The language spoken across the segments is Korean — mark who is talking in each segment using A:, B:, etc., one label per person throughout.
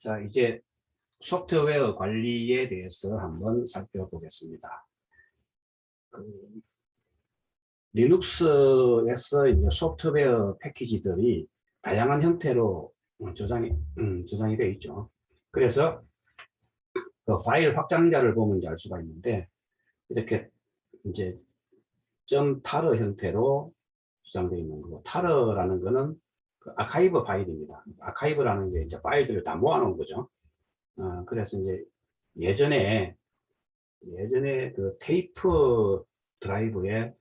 A: 자, 이제 소프트웨어 관리에 대해서 한번 살펴보겠습니다. 리눅스에서 이제 소프트웨어 패키지들이 다양한 형태로 저장이 되어 있죠. 그래서 그 파일 확장자를 보면 이제 알 수가 있는데, 이렇게 이제 .tar 형태로 저장되어 있는 거고, tar라는 거는 그 아카이브 파일입니다. 아카이브라는 게 이제 파일들을 다 모아놓은 거죠. 그래서 이제 예전에 그 테이프 드라이브에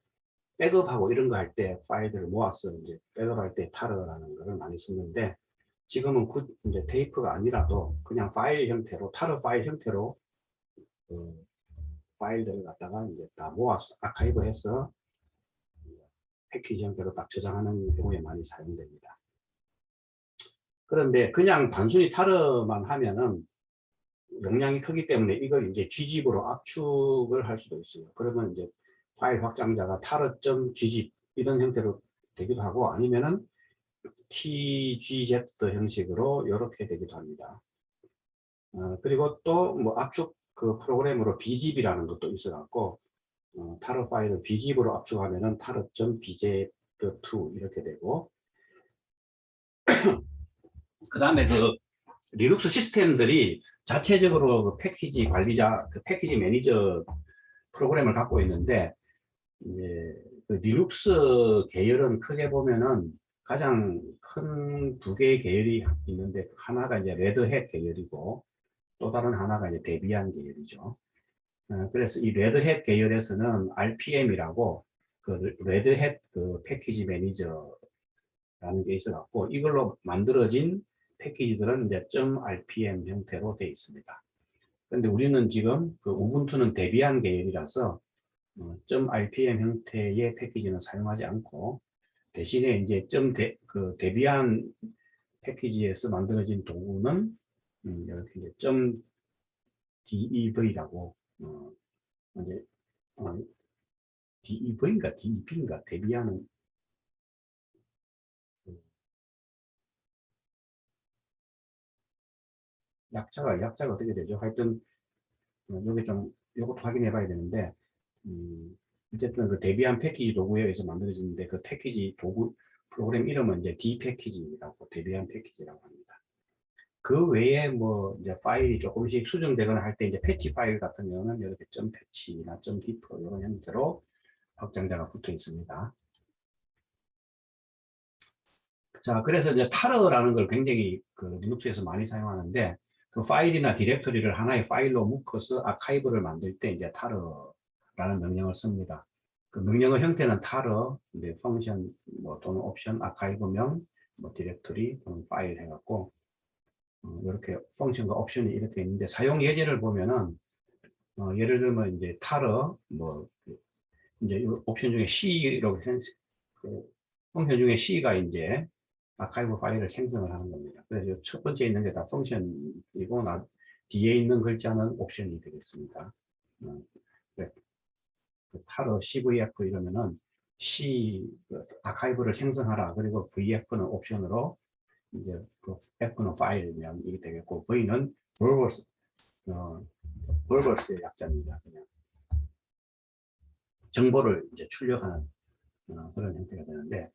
A: 백업하고 이런 거 할 때 파일들을 모아서 이제 백업할 때 타르라는 거를 많이 쓰는데, 지금은 이제 테이프가 아니라도 그냥 파일 형태로, 타르 파일 형태로 그 파일들을 갖다가 이제 다 모아서 아카이브해서 패키지 형태로 딱 저장하는 경우에 많이 사용됩니다. 그런데 그냥 단순히 타르만 하면은 용량이 크기 때문에 이걸 이제 gzip으로 압축을 할 수도 있어요. 그러면 이제 파일 확장자가 tar.gzip 이런 형태로 되기도 하고, 아니면은 tgz 형식으로 이렇게 되기도 합니다. 그리고 또 뭐 압축 그 프로그램으로 bzip이라는 것도 있어갖고, tar 파일을 bzip으로 압축하면은 tar.bzip2 이렇게 되고, 그 다음에 그 리눅스 시스템들이 자체적으로 그 패키지 관리자, 그 패키지 매니저 프로그램을 갖고 있는데, 이제 그 리눅스 계열은 크게 보면은 가장 큰 두 개의 계열이 있는데, 하나가 이제 레드햇 계열이고 또 다른 하나가 이제 데비안 계열이죠. 그래서 이 레드햇 계열에서는 RPM이라고 그 레드햇 그 패키지 매니저라는 게 있어갖고, 이걸로 만들어진 패키지들은 이제 .rpm 형태로 되어 있습니다. 그런데 우리는 지금 그 우분투는 데비안 계열이라서 .rpm 형태의 패키지는 사용하지 않고, 대신에 이제 그 데비안 패키지에서 만들어진 도구는 이렇게 이제 .dev라고 이제 dev인가 dev인가 데비안은 약자가 어떻게 되죠? 하여튼 여기 좀 이것도 확인해 봐야 되는데, 어쨌든 그 데비안 패키지 도구에서 만들어지는데, 그 패키지 도구 프로그램 이름은 이제 D 패키지라고, 데비안 패키지라고 합니다. 그 외에 뭐 이제 파일이 조금씩 수정되거나 할 때 이제 패치 파일 같은 경우는 이렇게 .패치나 .diff 이런 형태로 확장자가 붙어 있습니다. 자, 그래서 이제 타르라는 걸 굉장히 그 리눅스에서 많이 사용하는데, 그 파일이나 디렉토리를 하나의 파일로 묶어서 아카이브를 만들 때 이제 타르라는 명령을 씁니다. 그 명령의 형태는 타르, 이제 펑션 뭐 또는 옵션, 아카이브명, 뭐 디렉토리 또는 파일 해갖고 이렇게 펑션과 옵션이 이렇게 있는데, 사용 예제를 보면은 예를 들면 이제 타르 뭐 이제 옵션 중에 C라고 그 펑션 중에 C가 이제 아카이브 파일을 생성을 하는 겁니다. 그래서 첫 번째 있는 게 다 펑션이고, 뒤에 있는 글자는 옵션이 되겠습니다. 타르 CVF 이러면은 아카이브를 생성하라. 그리고 VF는 옵션으로, 이제 그 F는 파일이면 이게 되겠고, V는 벌버스의 약자입니다. 그냥 정보를 이제 출력하는 그런 형태가 되는데,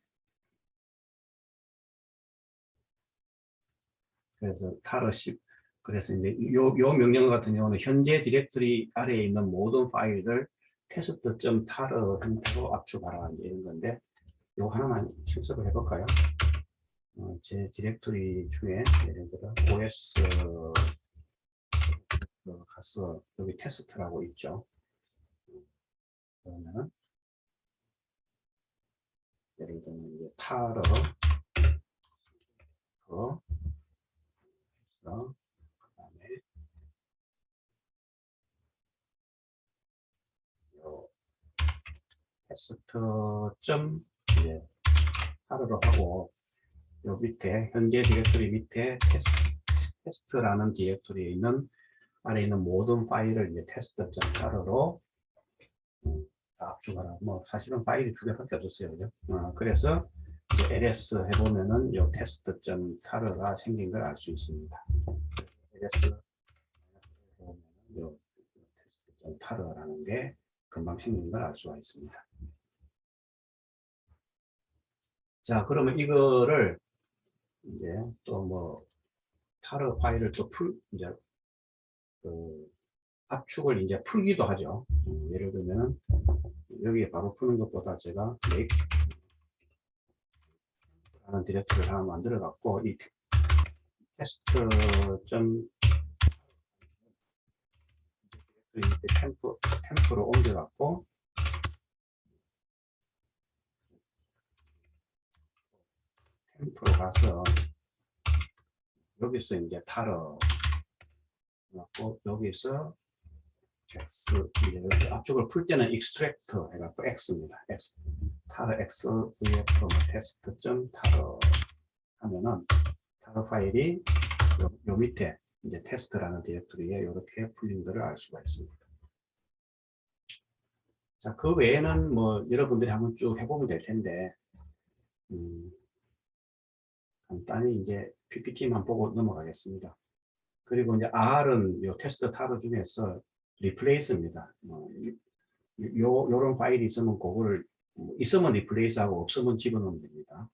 A: 그래서 그래서 이제 요 명령 같은 경우는 현재 디렉토리 아래에 있는 모든 파일을 test.tar 형태로 압축하라 이런 건데, 요 하나만 실습을 해볼까요? 제 디렉토리 중에 예를 들어 OS 가서 여기 테스트라고 있죠. 그러면 예를 들면 이제 tar 그다음에 요 테스트 이제 tar로 하고, 요 밑에 현재 디렉토리 밑에 테스트라는 디렉토리에 있는 안에 있는 모든 파일을 이제 테스트.tar로 압축하라. 뭐 사실은 파일이 두 개밖에 없었어요, 그죠? 그래서 ls 해보면은 요 테스트.tar가 생긴 걸 알 수 있습니다. ls 요 테스트 타르라는 게 금방 생긴 걸 알 수가 있습니다. 자, 그러면 이거를 이제 또 뭐 타르 파일을 또 이제 그 압축을 이제 풀기도 하죠. 예를 들면 여기에 바로 푸는 것보다 제가 make라는 디렉터리를 하나 만들어 갖고 이 테스트 템프로 옮겨 갖고 템프로 가서 여기서 이제 타르 갖고 여기서 x 이제 여기 압축을 풀 때는 extract 해갖고 x입니다. x 타르 x vf 테스트 점 타르 하면은 타르 파일이 요 밑에 이제 테스트라는 디렉토리에 이렇게 풀린 것을 알 수가 있습니다. 자, 그 외에는 뭐 여러분들이 한번 쭉 해보면 될 텐데 간단히 이제 PPT만 보고 넘어가겠습니다. 그리고 이제 R은 요 테스트 타르 중에서 replace입니다. 요런 파일이 있으면 그거를 있으면 replace하고 없으면 집어넣으면 됩니다.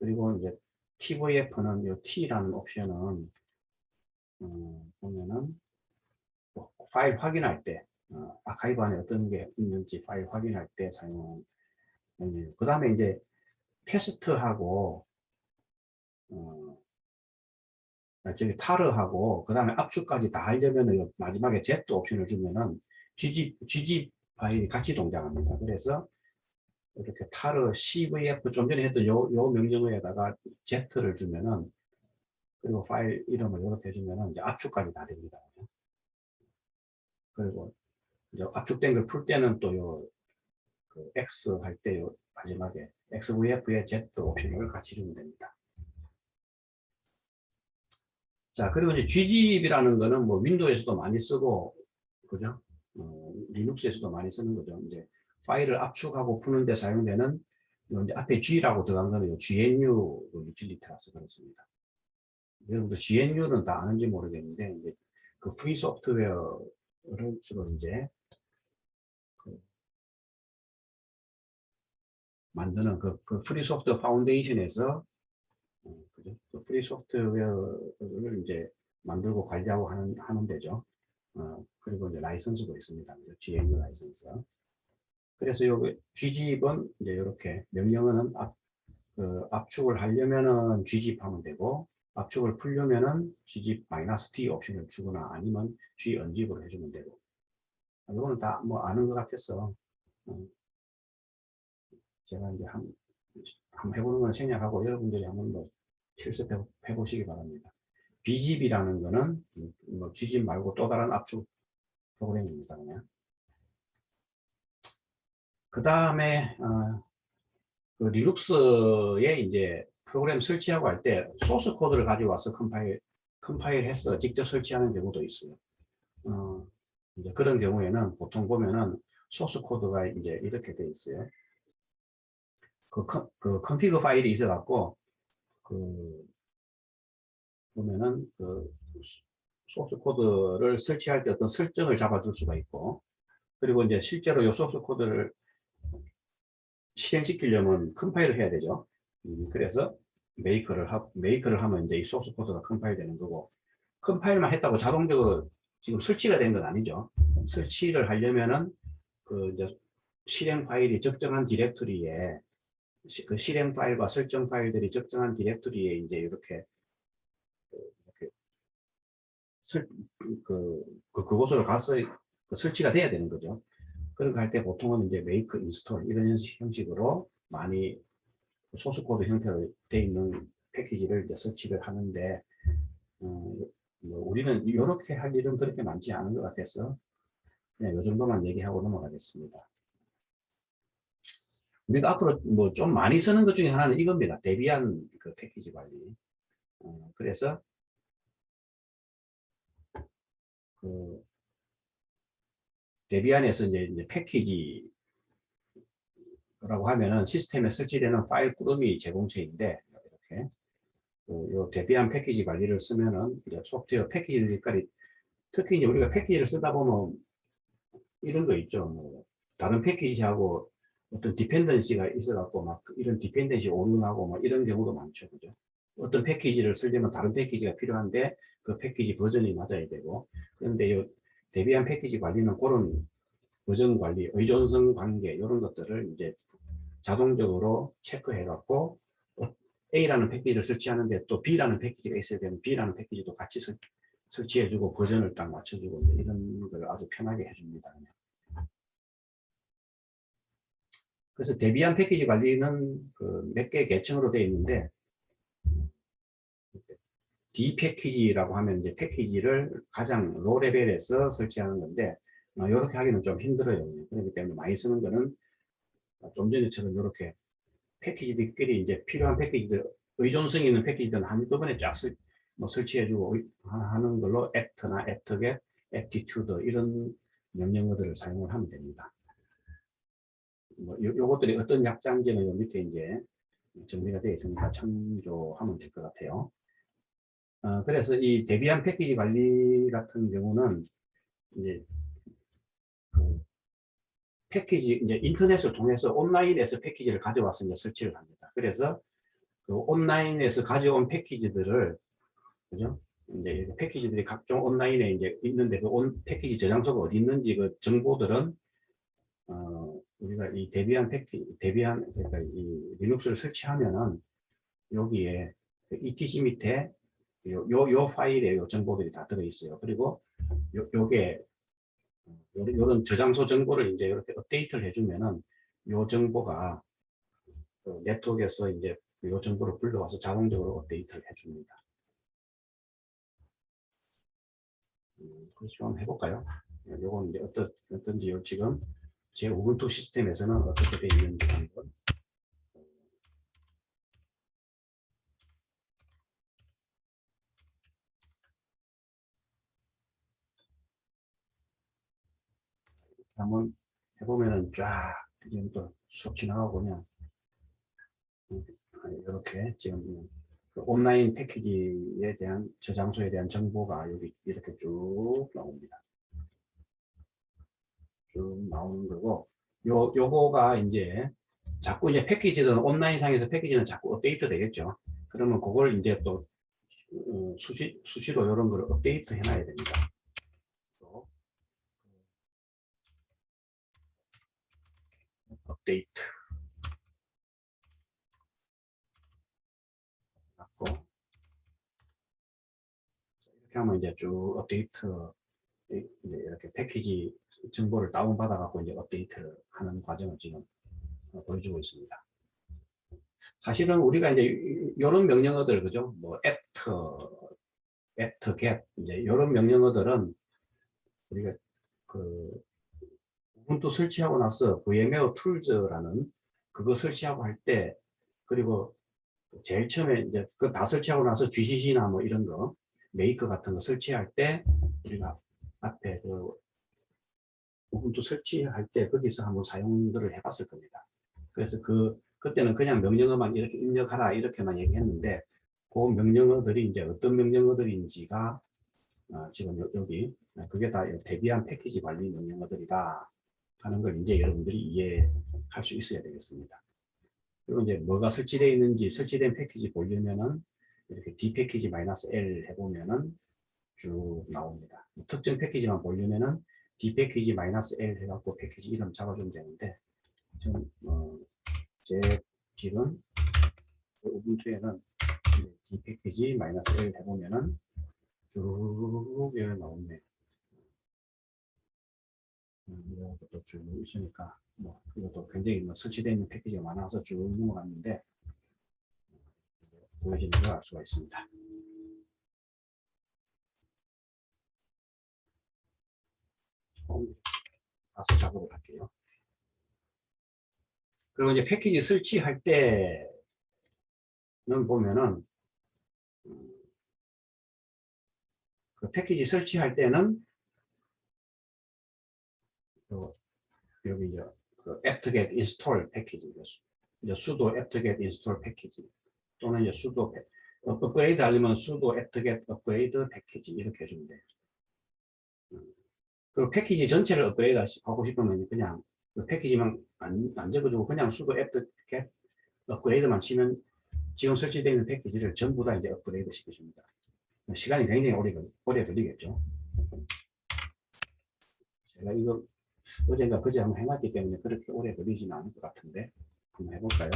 A: 그리고 이제 tvf는 요 t라는 옵션은 보면은 파일 확인할 때 아카이브 안에 어떤 게 있는지 파일 확인할 때 사용하는 그 다음에 이제 테스트하고 저기 타르하고 그 다음에 압축까지 다 하려면 마지막에 Z 옵션을 주면은 gzip 파일이 같이 동작합니다. 그래서 이렇게 타르 cvf 좀 전에 했던 요 명령어에다가 Z를 주면은 그리고 파일 이름을 이렇게 해주면은 이제 압축까지 다 됩니다. 그리고 이제 압축된 걸 풀 때는 또 그 X 할 때 마지막에 XVF에 Z 옵션을 같이 주면 됩니다. 자, 그리고 이제 gzip이라는 거는 뭐 윈도우에서도 많이 쓰고, 그죠? 리눅스에서도 많이 쓰는 거죠. 이제 파일을 압축하고 푸는데 사용되는 이제 앞에 G라고 들어간 거는 GNU 유틸리티라서 그렇습니다. 여러분들 GNU는 다 아는지 모르겠는데, 이제 그 프리 소프트웨어를 주로 이제 만드는 그 프리 소프트웨어 파운데이션에서 그죠? 그 프리 소프트웨어를 이제 만들고 관리하고 하는 데죠. 그리고 이제 라이선스도 있습니다. GNU 라이선스. 그래서 여기 gzip은 이제 이렇게 명령어는 압축을 하려면은 gzip 하면 되고 압축을 풀려면은 gzip-t 옵션을 주거나 아니면 g-unzip으로 해주면 되고 이거는 다 뭐 아는 것 같아서 제가 이제 한번 해보는 걸 생략하고 여러분들이 한번 뭐 실습해 보시기 바랍니다. bzip이라는 거는 뭐 gzip 말고 또 다른 압축 프로그램입니다. 그냥. 그 다음에 그 리눅스에 이제 프로그램 설치하고 할 때 소스 코드를 가지고 와서 컴파일해서 직접 설치하는 경우도 있어요. 이제 그런 경우에는 보통 보면은 소스 코드가 이제 이렇게 돼 있어요. 그 컨피그 파일이 있어갖고 보면은 소스 코드를 설치할 때 어떤 설정을 잡아줄 수가 있고, 그리고 이제 실제로 이 소스 코드를 실행시키려면 컴파일을 해야 되죠. 그래서 메이크를 하면 이제 이 소스 코드가 컴파일 되는 거고, 컴파일만 했다고 자동적으로 지금 설치가 된 건 아니죠. 설치를 하려면은 이제 실행 파일이 적정한 디렉토리에 그 실행 파일과 설정 파일들이 적정한 디렉토리에 이제 이렇게 그곳으로 가서 설치가 돼야 되는 거죠. 그렇게 할 때 보통은 이제 make, install 이런 형식으로 많이 소스 코드 형태로 되어 있는 패키지를 이제 설치를 하는데 뭐 우리는 이렇게 할 일은 그렇게 많지 않은 것 같아서 그냥 이 정도만 얘기하고 넘어가겠습니다. 우리가 앞으로 뭐 좀 많이 쓰는 것 중에 하나는 이겁니다. 데비안 그 패키지 관리. 그래서 데비안에서 이제 패키지라고 하면은 시스템에 설치되는 파일 꾸러미 제공체인데 이렇게 요 대비한 패키지 관리를 쓰면은 이제 소프트웨어 패키지들이 특히 이제 우리가 패키지를 쓰다 보면 이런 거 있죠. 뭐 다른 패키지하고 어떤 디펜던시가 있어갖고 막 이런 디펜던시 오류나고 뭐 이런 경우도 많죠. 그죠? 어떤 패키지를 쓰려면 다른 패키지가 필요한데 그 패키지 버전이 맞아야 되고, 그런데 이 대비한 패키지 관리는 그런 버전 관리, 의존성 관계 이런 것들을 이제 자동적으로 체크해갖고 A라는 패키지를 설치하는데 또 B라는 패키지가 있어야 되면 B라는 패키지도 같이 설치해주고 버전을 딱 맞춰주고 이런 걸 아주 편하게 해줍니다. 그래서 대비한 패키지 관리는 그 몇 개 계층으로 되어 있는데, D 패키지라고 하면 이제 패키지를 가장 로 레벨에서 설치하는 건데, 이렇게 하기는 좀 힘들어요. 그렇기 때문에 많이 쓰는 거는 좀 전에처럼 이렇게 패키지들끼리 이제 필요한 패키지들, 의존성 있는 패키지들은 한꺼번에 쫙 설치해주고 하는 걸로 apt나 aptget, aptitude 이런 명령어들을 사용을 하면 됩니다. 요것들이 어떤 약자인지는 요 밑에 이제 정리가 되어 있으니까 참조하면 될 것 같아요. 그래서 이 대비한 패키지 관리 같은 경우는 이제 그 패키지 이제 인터넷을 통해서 온라인에서 패키지를 가져와서 이제 설치를 합니다. 그래서 그 온라인에서 가져온 패키지들을, 그죠? 이제 패키지들이 각종 온라인에 이제 있는데 그 패키지 저장소가 어디 있는지 그 정보들은 우리가 이 그러니까 이 리눅스를 설치하면은 여기에 그 etc 밑에 요 파일에 요 정보들이 다 들어있어요. 그리고 요게 요런 저장소 정보를 이제 이렇게 업데이트를 해주면은 요 정보가 그 네트워크에서 이제 요 정보를 불러와서 자동적으로 업데이트를 해줍니다. 그래서 한번 해볼까요? 요건 이제 어떤지요. 지금 제 우분투 시스템에서는 어떻게 되어 있는지 한번. 한번 해보면은 쫙 지금 또쑥 지나가고 그냥 이렇게 지금 그 온라인 패키지에 대한 저장소에 대한 정보가 여기 이렇게 쭉 나옵니다. 쭉 나오는 거고, 요거가 이제 자꾸 이제 패키지는 온라인상에서 패키지는 자꾸 업데이트 되겠죠. 그러면 그걸 이제 또 수시로 이런 걸 업데이트 해놔야 됩니다. 업데이트 갖고 이렇게 하면 이제 쭉 업데이트 이제 이렇게 패키지 정보를 다운받아 갖고 이제 업데이트를 하는 과정을 지금 보여주고 있습니다. 사실은 우리가 이제 이런 명령어들, 그죠? 뭐 apt, get 이제 이런 명령어들은 우리가 그 우분투 설치하고 나서 VMware Tools라는 그거 설치하고 할 때, 그리고 제일 처음에 이제 그 다 설치하고 나서 GCC나 뭐 이런 거 메이커 같은 거 설치할 때 우리가 앞에 그 우분투 설치할 때 거기서 한번 사용들을 해봤을 겁니다. 그래서 그때는 그냥 명령어만 이렇게 입력하라 이렇게만 얘기했는데 그 명령어들이 이제 어떤 명령어들인지가 지금 여기 그게 다 대비한 패키지 관리 명령어들이다 하는 걸 이제 여러분들이 이해할 수 있어야 되겠습니다. 그리고 이제 뭐가 설치되어 있는지 설치된 패키지 보려면은 이렇게 D 패키지 -L 해보면은 쭉 나옵니다. 특정 패키지만 보려면은 D 패키지 -L 해갖고 패키지 이름 잡아주면 되는데 지금 제 지금 우분투에는 D 패키지 -L 해보면은 쭉 여기 나오네요. 이것도 쭉 있으니까 뭐 이것도 굉장히 뭐 설치되어 있는 패키지가 많아서 쭉 넘어갔는데 보여지는 걸 알 수가 있습니다. 가서 작업을 할게요. 그리고 이제 패키지 설치할 때는 보면은 그 패키지 설치할 때는 여기 이제 그 apt-get install 패키지, 이제 sudo apt-get install 패키지 또는 이제 sudo 업그레이드 하려면 sudo apt-get upgrade 패키지 이렇게 해주면 돼요. 그리고 패키지 전체를 업그레이드 하고 싶으면 그냥 그 패키지만 안 적어주고 그냥 sudo apt-get upgrade만 치면 지금 설치되어 있는 패키지를 전부 다 이제 업그레이드 시켜줍니다. 시간이 굉장히 오래 걸리겠죠. 제가 이거 어젠가 그제 한번 해놨기 때문에 그렇게 오래 걸리지는 않을 것 같은데 한번 해볼까요?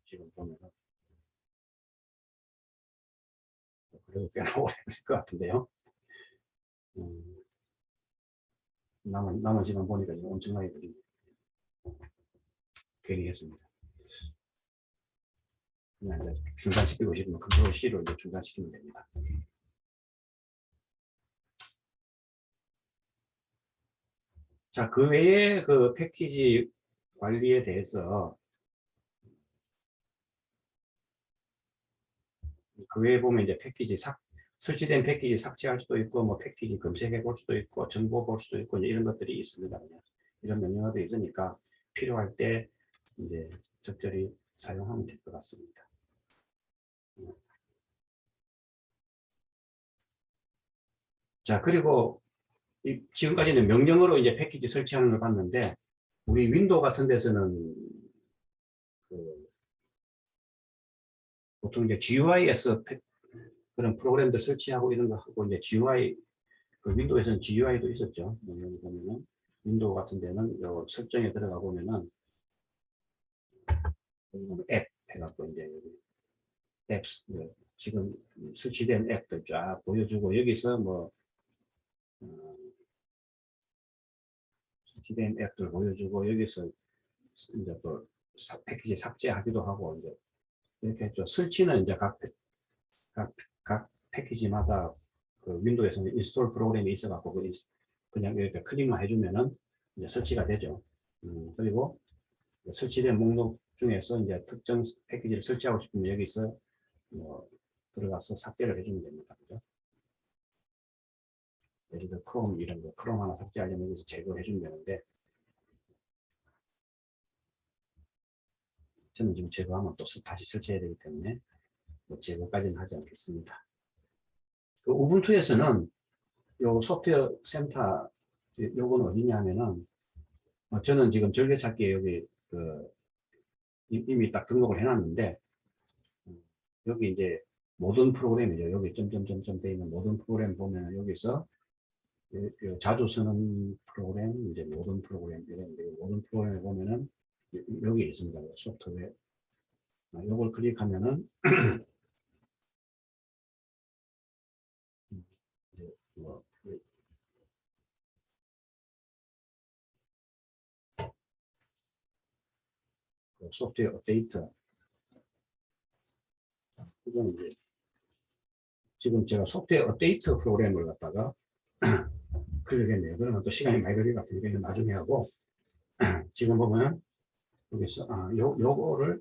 A: 지금 보면은 그래도 꽤나 오래 걸릴 것 같은데요. 남은 시간 보니까 지금 엄청나게 걸리네요. 괜히 했습니다. 그냥 이제 중단시키고 싶으면 컨트롤 C로 이제 중단시키면 됩니다. 자, 그 외에 그 패키지 관리에 대해서 그 외에 보면 이제 설치된 패키지 삭제할 수도 있고, 뭐 패키지 검색해 볼 수도 있고, 정보 볼 수도 있고, 이제 이런 것들이 있습니다. 그냥 이런 명령어도 있으니까 필요할 때 이제 적절히 사용하면 될 것 같습니다. 자, 그리고 지금까지는 명령어로 이제 패키지 설치하는 걸 봤는데, 우리 윈도우 같은 데서는 그 보통 이제 GUI에서 그런 프로그램들 설치하고 이런 거 하고 이제 GUI 그 윈도우에서는 GUI도 있었죠. 여기 보면은 윈도우 같은 데는 요 설정에 들어가 보면은 앱 해갖고 이제 앱 지금 설치된 앱들 쫙 보여주고 여기서 뭐 설치된 앱들 보여주고 여기서 이제 또 패키지 삭제하기도 하고 이제 이렇게 했죠. 설치는 이제 각 패키지마다 그 윈도우에서는 인스톨 프로그램이 있어갖고 그냥 이렇게 클릭만 해주면은 이제 설치가 되죠. 그리고 설치된 목록 중에서 이제 특정 패키지를 설치하고 싶으면 여기서 뭐 들어가서 삭제를 해주면 됩니다. 그죠? 예를 들어 크롬 이런 거 크롬 하나 삭제하려면 여기서 제거해 주면 되는데 저는 지금 제거하면 또 다시 설치해야 되기 때문에 뭐 제거까지는 하지 않겠습니다. 그 우분투에서는 요 소프트웨어 센터 요건 어디냐 하면은 저는 지금 즐겨찾기에 여기 그 이미 딱 등록을 해놨는데 여기 이제 모든 프로그램이죠. 여기 점점점점 되어 있는 모든 프로그램 보면 여기서 자주 쓰는 프로그램, 이제 모든 프로그램, 모든 프로그램에 보면은 여기 있습니다. 소프트웨어. 이걸 클릭하면은 이제 뭐 소프트웨어 업데이트. 이건 이제 지금 제가 소프트웨어 업데이트 프로그램을 갖다가 클릭했네요. 그러면 또 시간이 많이 걸릴 것 같으니까 나중에 하고 지금 보면 여기서 요거를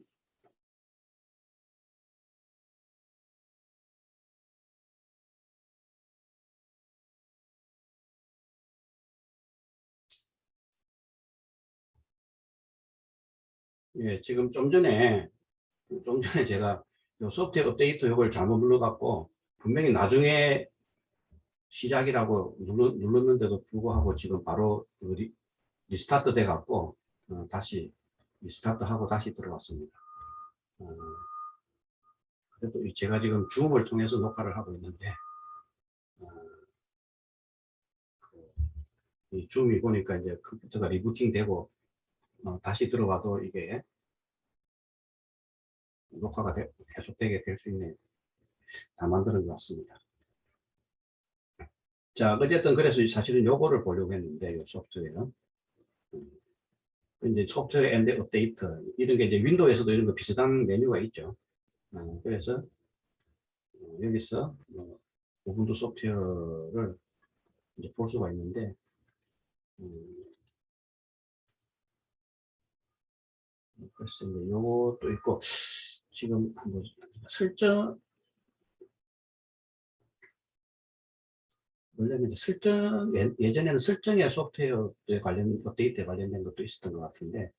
A: 예, 지금 좀 전에 제가 요 소프트웨어 업데이트 요걸 잘못 눌러갖고 분명히 나중에 시작이라고 눌렀는데도 불구하고 지금 바로 리스타트 돼갖고 다시 리스타트하고 다시 들어왔습니다. 어, 그래도 제가 지금 줌을 통해서 녹화를 하고 있는데 어, 이 줌이 보니까 이제 컴퓨터가 리부팅 되고 다시 들어와도 이게 녹화가 계속되게 될 수 있는 다 만드는 것 같습니다. 자, 어쨌든 그래서 사실은 요거를 보려고 했는데 요 소프트웨어 이제 소프트웨어 앤드 업데이트 이런 게 이제 윈도우에서도 이런 거 비슷한 메뉴가 있죠. 그래서 여기서 우분투 소프트웨어를 이제 볼 수가 있는데 그래서 이제 요것도 있고 지금 한번 설정 원래는 이제 예전에는 설정의 소프트웨어에 관련, 업데이트에 관련된 것도 있었던 것 같은데,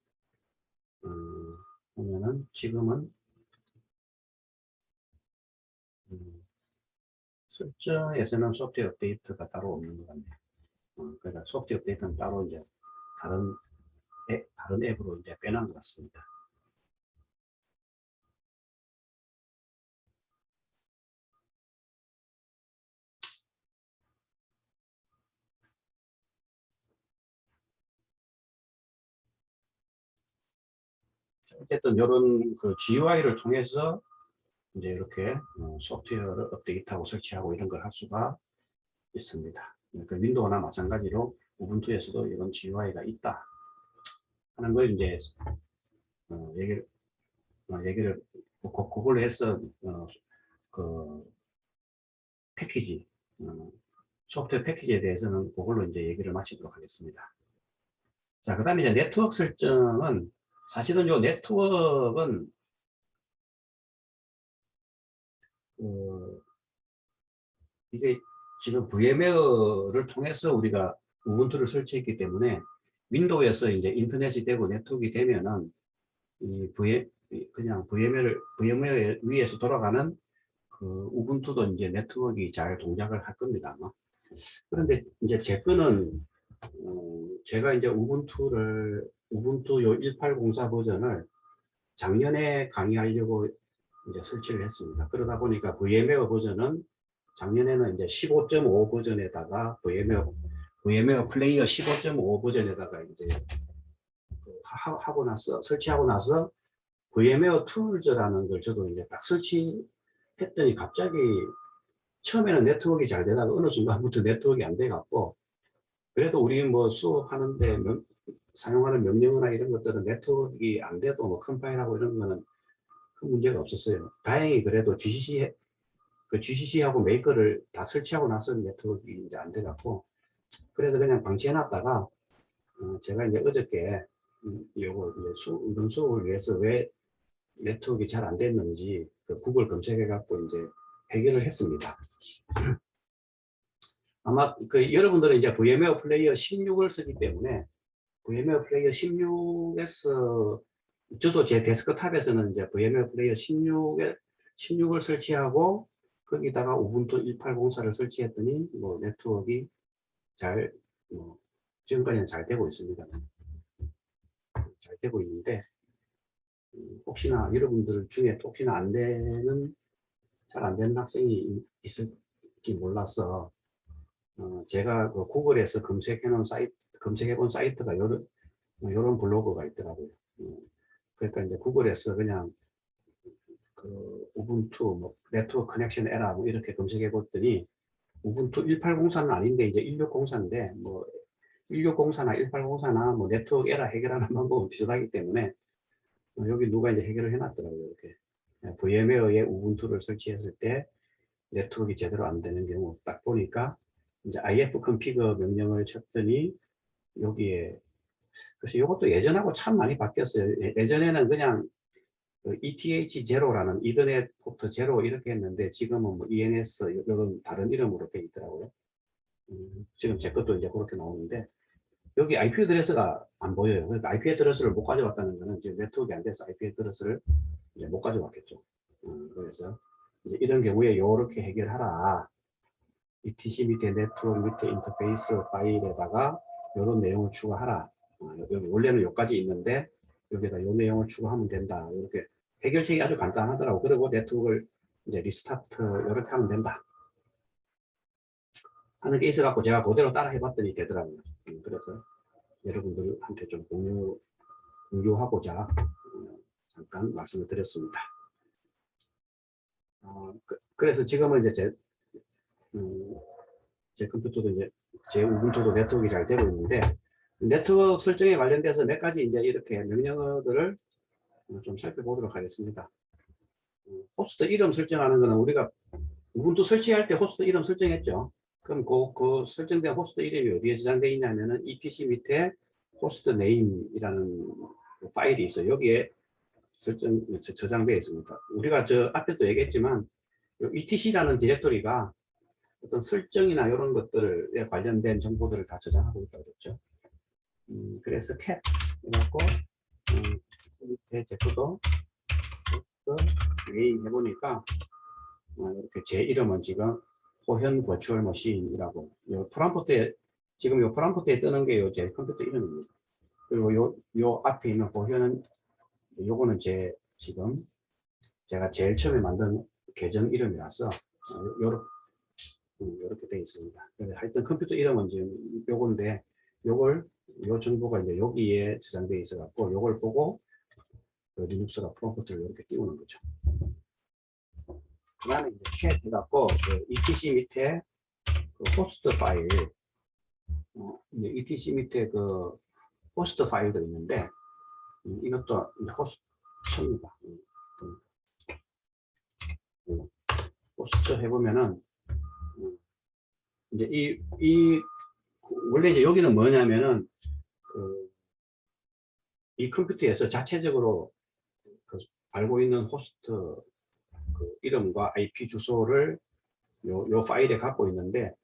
A: 보면은 지금은, 설정에서는 소프트웨어 업데이트가 따로 없는 것 같네요. 그러니까 소프트웨어 업데이트는 따로 이제 다른 앱으로 이제 빼놓은 것 같습니다. 어쨌든 이런 그 GUI를 통해서 이제 이렇게 소프트웨어를 업데이트하고 설치하고 이런 걸 할 수가 있습니다. 그러니까 윈도우나 마찬가지로 우분투에서도 이런 GUI가 있다 하는 걸 이제 얘기를 그걸로 해서 그 패키지 소프트웨어 패키지에 대해서는 그걸로 이제 얘기를 마치도록 하겠습니다. 자, 그다음에 이제 네트워크 설정은 사실은 요 네트워크는 이게 지금 VMware를 통해서 우리가 우분투를 설치했기 때문에 윈도우에서 이제 인터넷이 되고 네트워크가 되면은 그냥 VMware 위에서 돌아가는 그 우분투도 이제 네트워크가 잘 동작을 할 겁니다. 그런데 이제 제 거는 제가 이제 우분투 요 1804 버전을 작년에 강의하려고 이제 설치를 했습니다. 그러다 보니까 VMware 버전은 작년에는 이제 15.5 버전에다가 VMware 플레이어 15.5 버전에다가 이제 설치하고 나서 VMware 툴즈라는 걸 저도 이제 딱 설치했더니 갑자기 처음에는 네트워크가 잘 되다가 어느 순간부터 네트워크가 안 돼 갖고 그래도 우리 뭐 수업하는데 사용하는 명령어나 이런 것들은 네트워크가 안 돼도 뭐 컴파일하고 이런 거는 큰 문제가 없었어요. 다행히 그래도 GCC하고 메이커를 다 설치하고 나서 네트워크가 이제 안 돼 갖고 그래서 그냥 방치해놨다가 제가 이제 어저께 요거 이런 수업을 위해서 왜 네트워크가 잘 안 됐는지 그 구글 검색해 갖고 이제 해결을 했습니다. 아마 그 여러분들은 이제 VMware 플레이어 16을 쓰기 때문에 VMware 플레이어 16에서 저도 제 데스크탑에서는 이제 VMware 플레이어 16을 설치하고 거기다가 우분투 1804를 설치했더니 뭐 네트워크가 지금까지는 잘 되고 있습니다. 잘 되고 있는데 혹시나 여러분들 중에 혹시나 잘 안 되는 학생이 있을지 몰라서 제가 그 구글에서 검색해본 사이트가 이런 블로그가 있더라고요. 그러니까 이제 구글에서 그냥 그 우분투 뭐 네트워크 커넥션 에러 뭐 이렇게 검색해봤더니 우분투 1804는 아닌데 이제 1604인데 뭐 1604나 1804나 뭐 네트워크 에러 해결하는 방법은 비슷하기 때문에 여기 누가 이제 해결을 해놨더라고요. 이렇게 VMware에 우분투를 설치했을 때 네트워크가 제대로 안 되는 경우 딱 보니까 이제 ifconfig 명령을 쳤더니 여기에 그래서 이것도 예전하고 참 많이 바뀌었어요. 예전에는 그냥 ETH0라는 이더넷 포트 0 이렇게 했는데 지금은 뭐 ENS 이런 다른 이름으로 돼 있더라고요. 지금 제 것도 이제 그렇게 나오는데 여기 IP 어드레스가 안 보여요. 그러니까 IP 어드레스를 못 가져왔다는 거는 지금 네트워크가 안 돼서 IP 어드레스를 이제 못 가져왔겠죠. 그래서 이제 이런 경우에 이렇게 해결하라. ETC 밑에 네트워크 밑에 인터페이스 파일에다가 이런 내용을 추가하라. 여기 원래는 여기까지 있는데 여기다 이 내용을 추가하면 된다. 이렇게 해결책이 아주 간단하더라고. 그리고 네트워크를 이제 리스타트 이렇게 하면 된다. 하는 게 있어갖고 제가 그대로 따라 해봤더니 되더라고요. 그래서 여러분들한테 좀 공유하고자 잠깐 말씀을 드렸습니다. 그래서 지금은 이제 제 컴퓨터도 이제 제 우분투도 네트워크가 잘 되고 있는데 네트워크 설정에 관련돼서 몇 가지 이제 이렇게 명령어들을 좀 살펴보도록 하겠습니다. 호스트 이름 설정하는 거는 우리가 우분투 설치할 때 호스트 이름 설정했죠. 그럼 그 설정된 호스트 이름이 어디에 저장되어 있냐면은 etc 밑에 호스트 네임이라는 파일이 있어요. 여기에 저장되어 있습니다. 우리가 저 앞에 또 얘기했지만 etc라는 디렉토리가 어떤 설정이나 이런 것들에 관련된 정보들을 다 저장하고 있다고 그랬죠. 그래서 cat 해갖고 밑에 제프도 웨이 해보니까 이렇게 제 이름은 지금 호현 버추얼 머신이라고 요 프롬프트에 지금 요 프롬프트에 뜨는 게 요 제 컴퓨터 이름입니다. 그리고 요 앞에 있는 호현은 요거는 제 지금 제가 제일 처음에 만든 계정 이름이라서 요렇게 되어 있습니다. 하여튼 컴퓨터 이름은 지금 요건데 요 정보가 이제 여기에 저장되어 있어 갖고 요걸 보고 그 리눅스가 프롬프트를 이렇게 띄우는 거죠. 그 다음에 이제 캣 해갖고 그 etc 밑에 그 호스트 파일 이제 etc 밑에 그 호스트 파일도 있는데 이것도 이제 호스트입니다. 호스트 해보면은 이제 원래 이제 여기는 뭐냐면은 이 컴퓨터에서 자체적으로 알고 있는 호스트 그 이름과 IP 주소를 요 파일에 갖고 있는데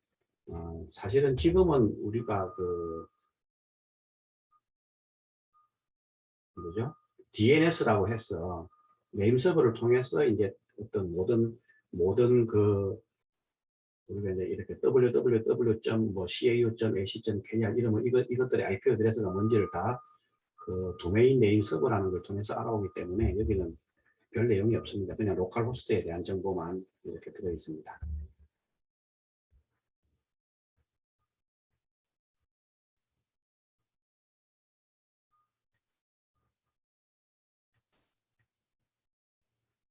A: 사실은 지금은 우리가 뭐죠? DNS라고 해서 네임 서버를 통해서 이제 어떤 모든 우리가 이제 이렇게 www.cau.ac.kr 이러면 이것들의 IP 어드레스가 뭔지를 다 그 도메인 네임 서버라는 걸 통해서 알아오기 때문에 여기는 별 내용이 없습니다. 그냥 로컬 호스트에 대한 정보만 이렇게 들어 있습니다.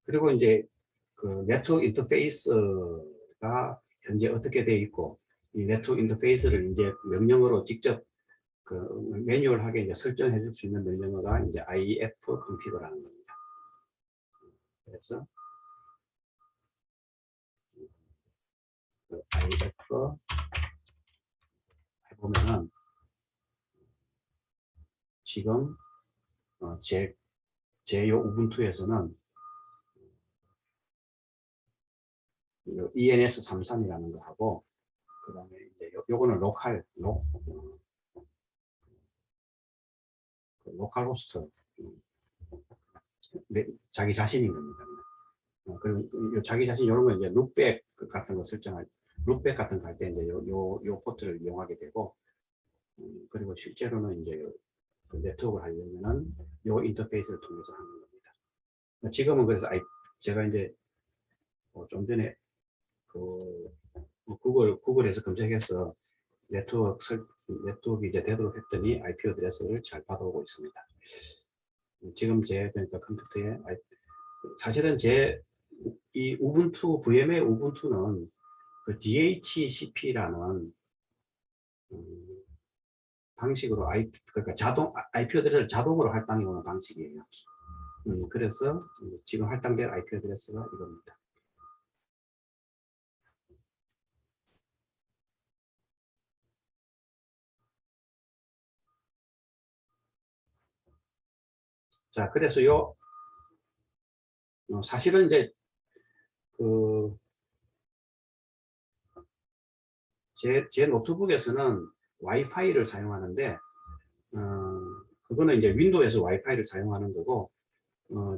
A: 그리고 이제 그 네트워크 인터페이스가 현재 어떻게 되어 있고 이 네트워크 인터페이스를 이제 명령어로 직접 그 매뉴얼하게 이제 설정해 줄 수 있는 명령어가 이제 IF config라는 겁니다. 그래서 그 IF 해보면은 지금 제요 우분투에서는 ENS33이라는 거 하고 그 다음에 이제 요거는 로컬 호스트 자기 자신인 겁니다. 그리고 자기 자신 이런 거 이제 룩백 같은 거 설정할 룩백 같은 거 할 때 이제 요 포트를 이용하게 되고 그리고 실제로는 이제 그 네트워크를 하려면은 요 인터페이스를 통해서 하는 겁니다. 지금은 그래서 제가 이제 좀 전에 구글에서 검색해서 네트워크 이제 되도록 했더니 IP 어드레스를 잘 받아오고 있습니다. 지금 제 그러니까 컴퓨터에 사실은 이 우분투 VM의 우분투는 그 DHCP라는 방식으로 그러니까 IP 어드레스를 자동으로 할당해 오는 방식이에요. 그래서 지금 할당된 IP 어드레스가 이겁니다. 자, 그래서 사실은 이제 제 노트북에서는 와이파이를 사용하는데 그거는 이제 윈도우에서 와이파이를 사용하는 거고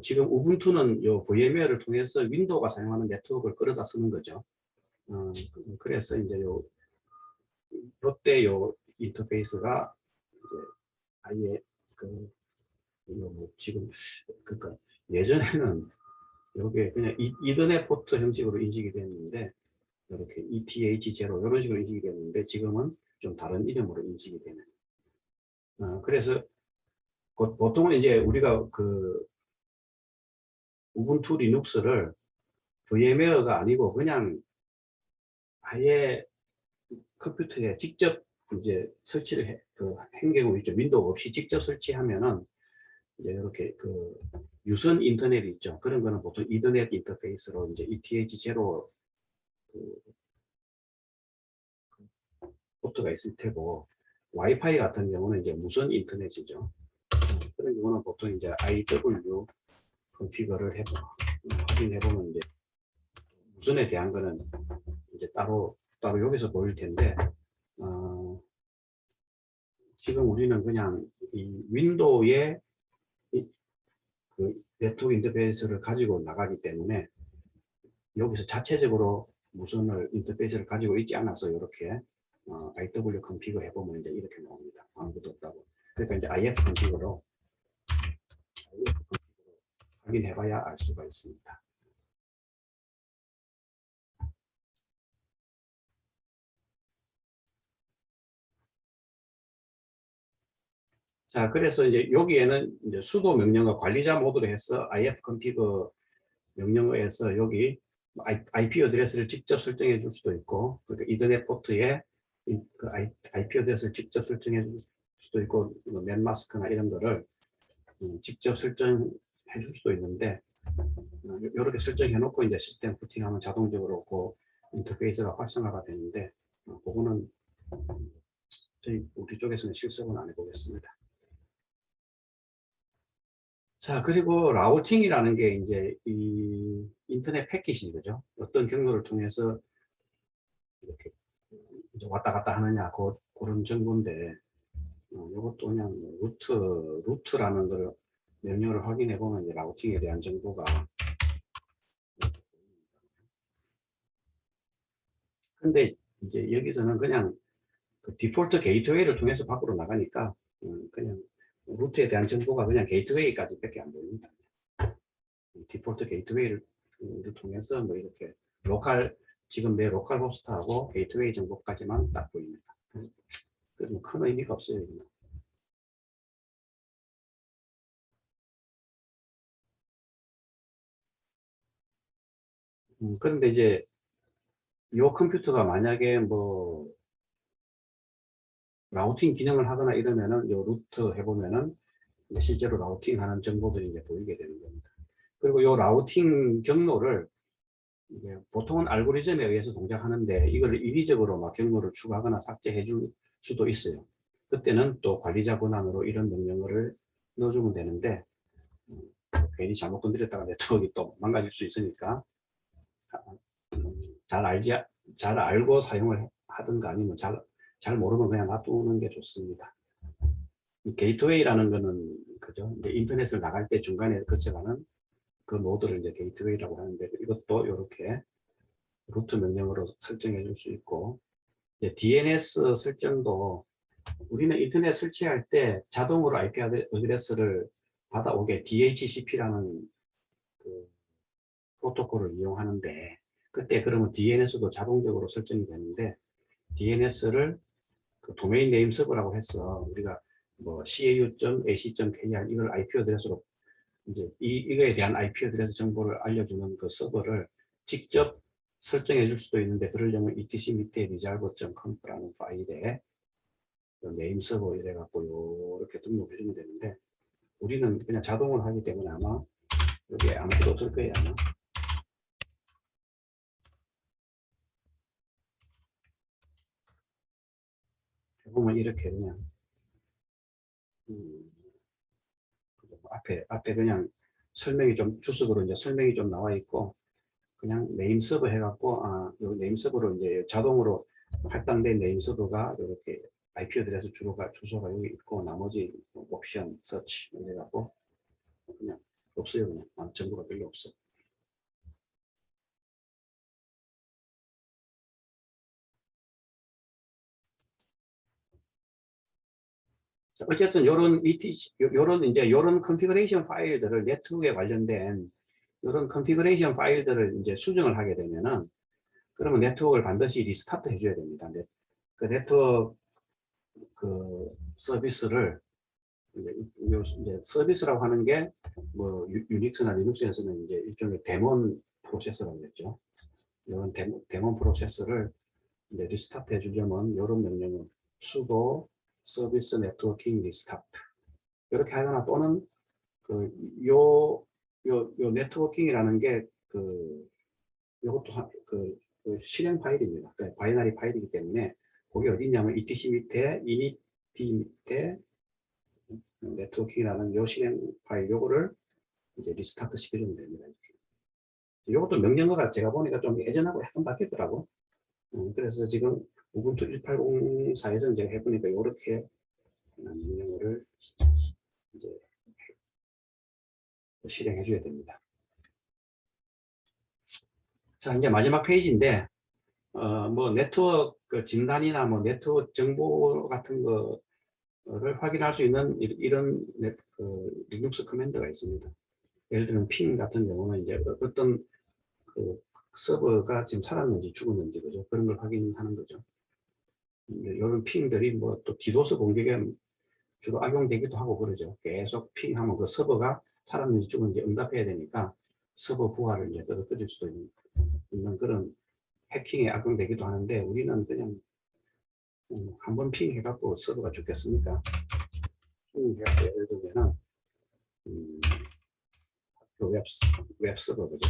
A: 지금 우분투는 요 VMware를 통해서 윈도우가 사용하는 네트워크를 끌어다 쓰는 거죠. 그래서 이제 요때 요 인터페이스가 이제 아예 지금 그러니까 예전에는 여기에 그냥 이더넷 포트 형식으로 인식이 됐는데 이렇게 ETH0 이런 식으로 인식이 됐는데 지금은 좀 다른 이름으로 인식이 되는. 그래서 보통은 이제 우리가 우분투 리눅스를 VMware가 아니고 그냥 아예 컴퓨터에 직접 이제 설치를 한 경우 있죠. 윈도우 없이 직접 설치하면은 이제 이렇게 유선 인터넷이 있죠. 그런 거는 보통 이더넷 인터페이스로 이제 ETH0 포트가 있을 테고 와이파이 같은 경우는 이제 무선 인터넷이죠. 그런 경우는 보통 이제 IW 컨피그를 확인해 보면 이제 무선에 대한 거는 이제 따로 따로 여기서 보일 텐데, 지금 우리는 그냥 이 윈도우에 그 네트워크 인터페이스를 가지고 나가기 때문에 여기서 자체적으로 무선을 인터페이스를 가지고 있지 않아서 이렇게 IW 컨피그 해보면 이제 이렇게 나옵니다. 아무것도 없다고. 그러니까 이제 IF 컨피그로 확인해봐야 알 수가 있습니다. 자, 그래서 이제 여기에는 이제 수도 명령어 관리자 모드로 해서 IF 컨피그 명령어에서 여기 IP 어드레스를 직접 설정해 줄 수도 있고, 그러니까 이더넷 포트에 그 IP 어드레스를 직접 설정해 줄 수도 있고, 넷마스크나 이런 거를 직접 설정해 줄 수도 있는데, 이렇게 설정해 놓고 이제 시스템 부팅하면 자동적으로 그 인터페이스가 활성화가 되는데, 그거는 우리 쪽에서는 실습은 안 해보겠습니다. 자, 그리고 라우팅이라는 게 이제 이 인터넷 패킷이 거죠. 어떤 경로를 통해서 이렇게 이제 왔다 갔다 하느냐, 그런 정보인데, 이것도 그냥 루트라는 걸 명령어를 확인해 보면 이제 라우팅에 대한 정보가. 근데 이제 여기서는 그냥 그 디폴트 게이트웨이를 통해서 밖으로 나가니까, 그냥 루트에 대한 정보가 그냥 게이트웨이까지밖에 안 보입니다. 디폴트 게이트웨이를 통해서 뭐 이렇게 지금 내 로컬 호스트하고 게이트웨이 정보까지만 딱 보입니다. 그럼 큰 의미가 없어요. 그런데 이제 이 컴퓨터가 만약에 뭐 라우팅 기능을 하거나 이러면은 이 루트 해보면은 실제로 라우팅 하는 정보들이 이제 보이게 되는 겁니다. 그리고 이 라우팅 경로를 이게 보통은 알고리즘에 의해서 동작하는데 이걸 인위적으로 막 경로를 추가하거나 삭제해 줄 수도 있어요. 그때는 또 관리자 권한으로 이런 명령어를 넣어주면 되는데, 괜히 잘못 건드렸다가 네트워크가 또 망가질 수 있으니까 잘 알고 사용을 하든가 아니면 잘 모르면 그냥 놔두는 게 좋습니다. 게이트웨이라는 거는 그죠? 이제 인터넷을 나갈 때 중간에 거쳐가는 그 노드를 이제 게이트웨이라고 하는데, 이것도 이렇게 루트 명령으로 설정해 줄 수 있고, DNS 설정도 우리는 인터넷 설치할 때 자동으로 IP 어드레스를 받아오게 DHCP라는 그 프로토콜을 이용하는데, 그때 그러면 DNS도 자동적으로 설정이 되는데, DNS를 그 도메인 네임 서버라고 해서 우리가 뭐 cau.ac.kr 이걸 IP 어드레스로 이제 이거에 대한 IP 어드레스 정보를 알려주는 그 서버를 직접 설정해 줄 수도 있는데, 그러려면 etc 밑에 resolve.conf라는 파일에 네임 서버 이래 갖고 이렇게 등록해 주면 되는데, 우리는 그냥 자동으로 하기 때문에 아마 여기에 아무것도 없을 거예요. 아마. 보면 이렇게 그냥 앞에 그냥 설명이 좀 주석으로 이제 설명이 좀 나와 있고, 그냥 네임 서버 해갖고 요 네임 서버로 이제 자동으로 할당된 네임 서버가 이렇게 IP 어드레스 주소가 여기 있고, 나머지 옵션 서치 이래갖고 그냥 없어요. 그냥 정보가 별로 없어. 어쨌든 요런 컨피그레이션 파일들을 네트워크에 관련된 이런 컨피그레이션 파일들을 이제 수정을 하게 되면은, 그러면 네트워크를 반드시 리스타트 해줘야 됩니다. 그 네트워크 그 서비스를 이제 서비스라고 하는 게 뭐 유닉스나 리눅스에서는 이제 일종의 데몬 프로세서라고 했죠. 이런 데몬 프로세서를 이제 리스타트 해주려면 이런 명령은 sudo 서비스 네트워킹 리스타트 이렇게 하거나, 또는 요 네트워킹이라는 게 요것도 그 실행 파일입니다. 그러니까 바이너리 파일이기 때문에 거기 어디 있냐면 etc 밑에 init 밑에 네트워킹이라는 요 실행 파일 요거를 이제 리스타트 시켜주면 됩니다. 이것도 명령어가 제가 보니까 좀 예전하고 약간 바뀌었더라고. 그래서 지금 우분투 1804에서 제가 해보니까 이렇게 명령어를 이제 실행해 줘야 됩니다. 자, 이제 마지막 페이지인데, 뭐 네트워크 진단이나 뭐 네트워크 정보 같은 거를 확인할 수 있는 이런 리눅스 커맨드가 있습니다. 예를 들면 핑 같은 경우는 이제 어떤 그 서버가 지금 살았는지 죽었는지 그죠? 그런 걸 확인하는 거죠. 이런 핑들이 뭐 또 디도스 공격에 주로 악용되기도 하고 그러죠. 계속 핑하면 그 서버가 살았는지 죽었는지 응답해야 되니까 서버 부하를 이제 떨어뜨릴 수도 있는 그런 해킹에 악용되기도 하는데 우리는 그냥 한번 핑 해갖고 서버가 죽겠습니까? 핑 해갖고 예를 들면은 학교 웹 서버 그죠?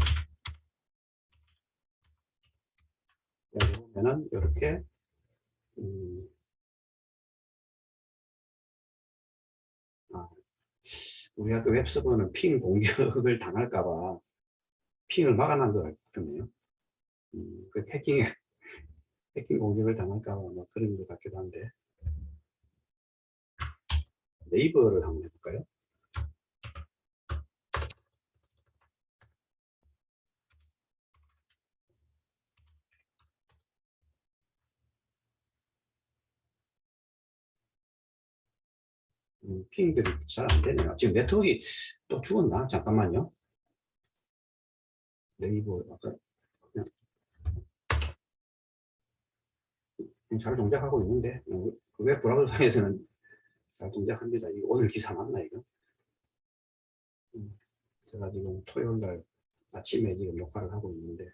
A: 여기 보면은 이렇게 우리 학교 웹 서버는 핑 공격을 당할까봐 핑을 막아놓은 것 같네요. 그 해킹 공격을 당할까봐 뭐 그런 것 같기도 한데 네이버를 한번 해볼까요? 핑들이 잘 안 되네요. 지금 네트워크가 또 죽었나? 잠깐만요. 네이버 아까 그냥 잘 동작하고 있는데 웹 브라우저상에서는 잘 동작합니다. 이거 오늘 기사 맞나 이거? 제가 지금 토요일 날 아침에 지금 녹화를 하고 있는데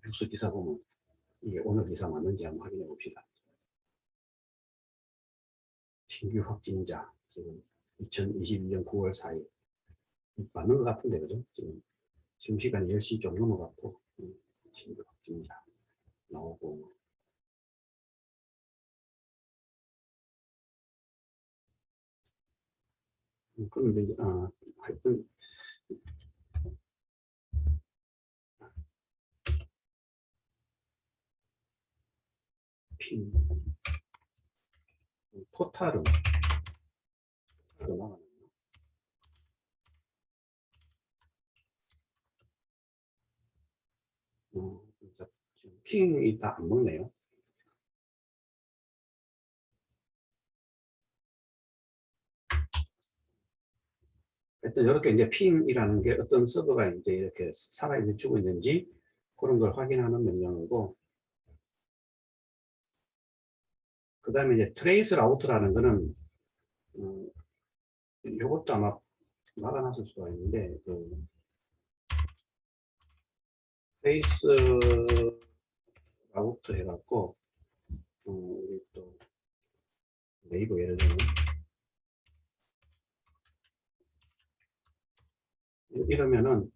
A: 뉴스 기사 보면 이게 오늘 기사 맞는지 한번 확인해 봅시다. 신규 확진자 지금 2022년 9월 4일 맞는 것 같은데 그죠? 지금 시간이 10시 좀 넘어갔고 신규 확진자 나오고 그런데 이제 하여튼 핑 포탈은 나가네요. 지금 핑이 다 안 먹네요. 하여튼 이렇게 이제 핑이라는 게 어떤 서버가 이제 이렇게 살아있는지 죽어 있는지 그런 걸 확인하는 명령어고, 그 다음에 이제 트레이스 라우트라는 거는 이것도 아마 막아놨을 수가 있는데 트레이스 라우트 해갖고 우리 또 네이버 예를 들면 이러면은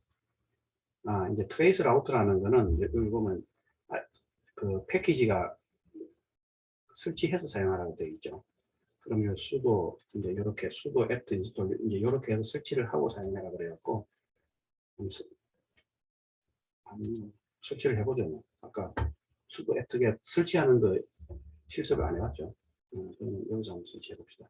A: 이제 트레이스 라우트라는 거는 여기 보면 그 패키지가 설치해서 사용하라고 되어 있죠. 그러면 수도 이제 이렇게 수도 앱트 인스톨 이제 이렇게 해서 설치를 하고 사용해라 그래갖고 설치를 해보죠. 아까 수도 앱트게 설치하는 거 실습을 안 해봤죠. 그러면 여기서 한번 설치해 봅시다.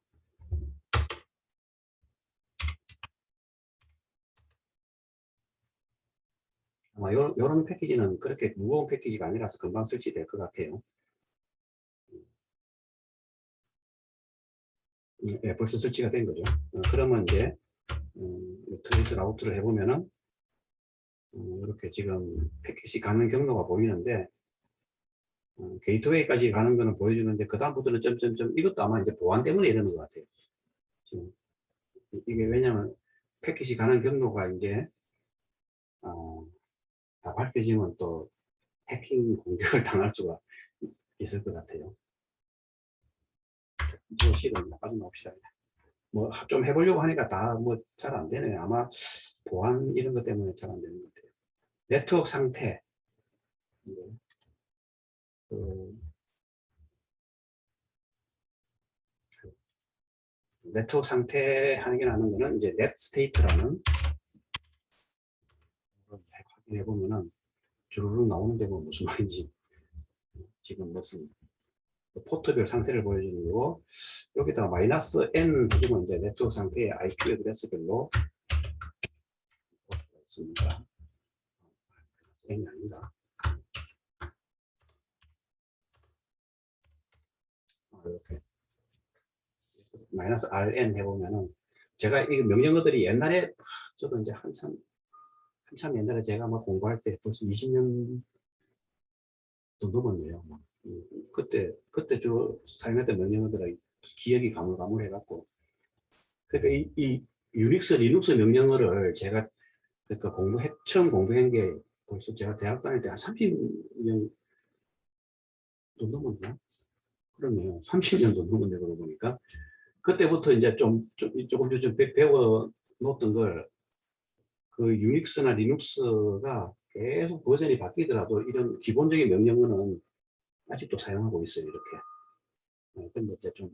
A: 아마 이런 패키지는 그렇게 무거운 패키지가 아니라서 금방 설치될 것 같아요. 네, 벌써 설치가 된 거죠. 그러면 이제 트레이스 라우트를 해보면은 이렇게 지금 패킷이 가는 경로가 보이는데 게이트웨이까지 가는 거는 보여주는데 그 다음부터는 점점점 이것도 아마 이제 보안 때문에 이러는 것 같아요. 지금 이게 왜냐하면 패킷이 가는 경로가 이제 다 밝혀지면 또 해킹 공격을 당할 수가 있을 것 같아요. 저 실은 빠져나옵시다. 뭐 좀 해보려고 하니까 다 뭐 잘 안 되네요. 아마 보안 이런 것 때문에 잘 안 되는 것 같아요. 네트워크 상태. 네트워크 상태 확인하는 거는 이제 net state라는 해보면은 주르륵 나오는데 뭐 무슨 말인지 지금 무슨 포트별 상태를 보여주는 거고, 여기다가 마이너스 n 해주면 이제 네트워크 상태의 IP 어드레스별로 볼 수가 있습니다. n이 아니다. 이렇게 마이너스 rn 해보면은, 제가 이 명령어들이 옛날에 저도 이제 한참 옛날에 제가 막 공부할 때 벌써 20년 도 넘었네요. 그때 주 사용했던 명령어들의 기억이 가물가물해갖고, 그러니까 이 유닉스, 리눅스 명령어를 제가 그러니까 처음 공부한 게 벌써 제가 대학 다닐 때 한 30년 도 넘었나? 그러네요. 30년도 넘었네, 그러고 보니까. 그때부터 이제 조금 배워 놓았던 걸, 그 유닉스나 리눅스가 계속 버전이 바뀌더라도 이런 기본적인 명령어는 아직도 사용하고 있어요, 이렇게. 근데 이제 좀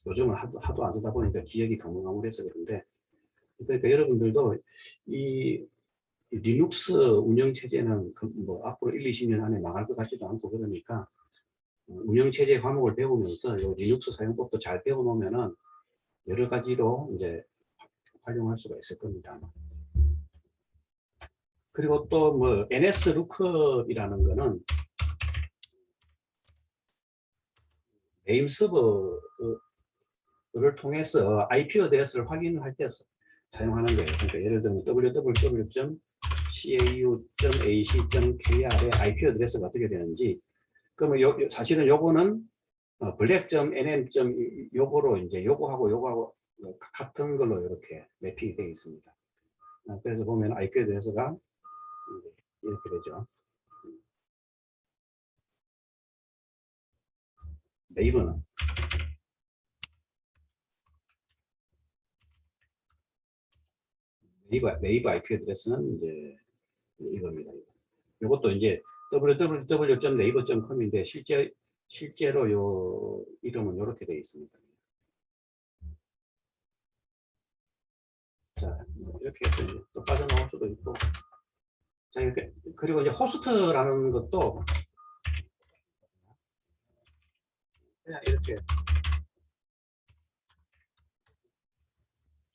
A: 요즘은 하도 안 쓰다 보니까 기억이 가물가물해서 그런데, 그러니까 여러분들도 이 리눅스 운영체제는 뭐 앞으로 1, 20년 안에 나갈 것 같지도 않고 그러니까, 운영체제 과목을 배우면서 이 리눅스 사용법도 잘 배워놓으면은 여러 가지로 이제 활용할 수가 있을 겁니다. 그리고 또 뭐 NS 루크업이라는 거는 네임 서버를 통해서 IP 어드레스를 확인할 때 사용하는 거예요. 그러니까 예를 들면 www.cau.ac.kr의 IP 어드레스가 어떻게 되는지, 그러면 사실은 요거는 black.nm. 요거로 이제 요거하고 같은 걸로 이렇게 매핑이 되어 있습니다. 그래서 보면 IP 어드레스가 이렇게 되죠. 네이버는 네이버 IP 어드레스는 이제 이겁니다. 이것도 이제 www.naver.com인데 실제로 요 이름은 이렇게 되어 있습니다. 자, 이렇게 해서 이제 또 빠져나올 수도 있고. 자, 이렇게. 그리고 이제 호스트라는 것도 그냥 이렇게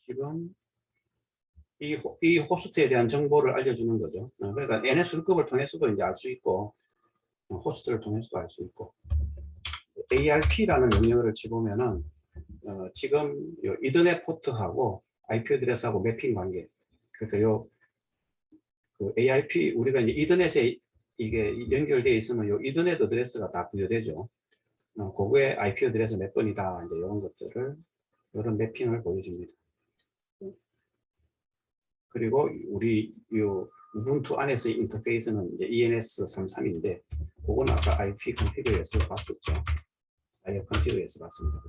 A: 지금 이 호스트에 대한 정보를 알려주는 거죠. 그러니까 NSL급을 통해서도 이제 알 수 있고, 호스트를 통해서도 알 수 있고, ARP라는 명령어를 치보면은 지금 요 이더넷 포트하고 IP 어드레스하고 매핑 관계. 그러니까 그 ARP 우리가 이제 이더넷에 이게 연결되어 있으면 요 이더넷 어드레스가 다 부여되죠. 그거에 IP 어드레스 몇 번이다 이제 이런 것들을 이런 매핑을 보여줍니다. 그리고 우리 요 우분투 안에서의 인터페이스는 이제 ENS33인데 그거는 아까 IP 컨피그에서 봤었죠. IP 컨피그에서 봤습니다.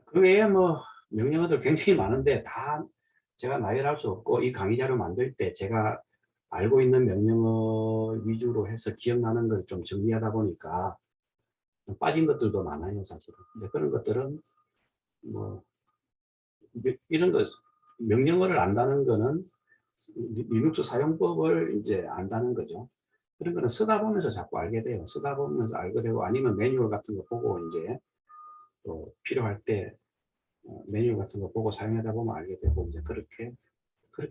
A: 그 외에 뭐 명령어들 굉장히 많은데 다 제가 나열할 수 없고, 이 강의 자료 만들 때 제가 알고 있는 명령어 위주로 해서 기억나는 걸 좀 정리하다 보니까 빠진 것들도 많아요, 사실은. 이제 그런 것들은 뭐 이런 것, 명령어를 안다는 거는 리눅스 사용법을 이제 안다는 거죠. 그런 거는 쓰다 보면서 자꾸 알게 돼요. 쓰다 보면서 알게 되고, 아니면 매뉴얼 같은 거 보고 이제 또 필요할 때 매뉴얼 같은 거 보고 사용하다 보면 알게 되고, 이제 그렇게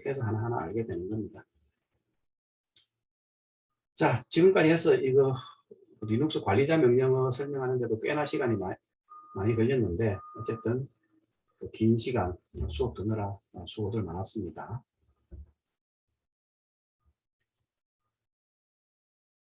A: 해서 하나하나 알게 되는 겁니다. 자, 지금까지 해서 이거 리눅스 관리자 명령어 설명하는데도 꽤나 시간이 많이 걸렸는데, 어쨌든 긴 시간 수업 듣느라 수고들 많았습니다.